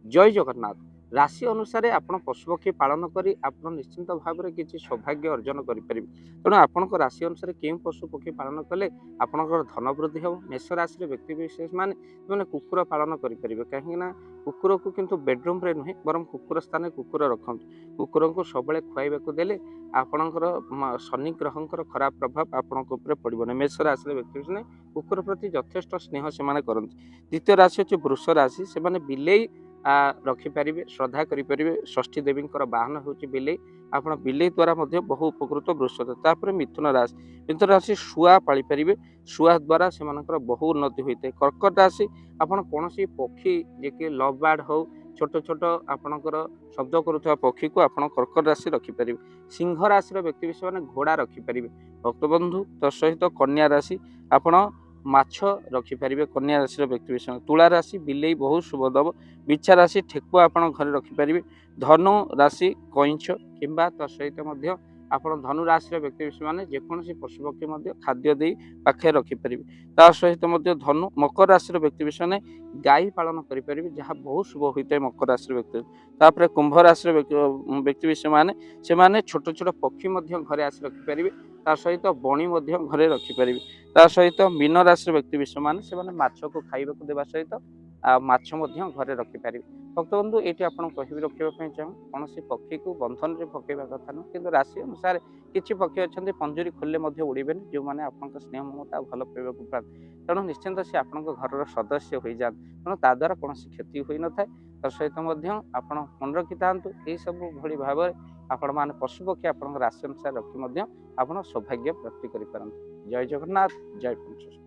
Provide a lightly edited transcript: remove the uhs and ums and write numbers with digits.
जय जगन्नाथ। राशि अनुसार आपण पशुपक्षी पालन करी आप निश्चिंत भाव में किसी सौभाग्य अर्जन करेंगे। तेणु आपण राशि अनुसार क्यों पशुपक्षी पालन कले आपंकर धन वृद्धि हो। मेष राशि व्यक्ति विशेष मैंने कुकुर पालन करेंगे कहीं कुकुर को किंतु बेडरूम रे नुहे बर कुकुर स्थान कुकुर रखु। कुकुर को सब खुआइबा देले आपणकर शनि ग्रहंकर खराब प्रभाव आपण पड़े। मेष राशि व्यक्ति विशेष कुकुर प्रति यथेष्ट स्नेह से करती। द्वितीय राशि हूँ वृष राशि से बिलेई रखिपारे श्रद्धा करेंगे। षष्ठी देवी बाहन हूँ बिलेई आप बिलेई द्वारा बहु उपकृत वृष। तापर मिथुन राशि शुआ पाली पारे शुआ द्वारा से बहु उन्नति होता है। कर्कट राशि आपड़ कौन पक्षी जे कि लव बर्ड हो छोट छोट आपणकर शब्द करुवा पक्षी को आप कर्कट राशि रखिपारे। सिंह राशि व्यक्ति विशेष मैंने घोड़ा रखिपारे। भक्तबंधु सहित कन्या राशि आपण माछ रखिपारे। कन्या राशि व्यक्ति विशेष तुला राशि बिलेई बहुत शुभ दब। बिछा राशि ठेकुआ आप घर रखिपारे। धनु राशि कईंछ किंबा सहित आप धनु राशि व्यक्ति विशेष मैंने जेकोसी पशुपक्षी खाद्य दे पाखे रखिपारे। ता सहित धनु मकर राशि व्यक्ति विशेष ने गाई पालन करेंगे जहाँ बहुत शुभ होता है मकर राशि व्यक्ति। तापर कुंभ राशि व्यक्ति विशेष मैंने छोट छोट पक्षी घरे आस रखिपारे। ता सहित बणी घरे रखिपारे। ता सहित मीन राशि व्यक्ति विशेष मैंने माछ को खाइबा देवा सहित माछ घरे रखिपारे। भक्तबंधु ये आपको कह रखापी चाहूँ कौन पक्षी को बंधन में पकेवा कथा नुह कि राशि अनुसार किसी पक्षी अच्छा पंजुरी खोले उड़े जो मैंने आप स्नेह ममता भल पाइबा पाते तेणु निश्चिंत सी आप घर सदस्य हो जाते तेणु ता द्वारा कौन क्षति हो न था। सहित आप मन रखि था यही सब भली भाव में आपण मैंने पशुपक्षी आप राशि अनुसार रखी आप सौभाग्य प्राप्ति करें। जय जगन्नाथ जय पंच।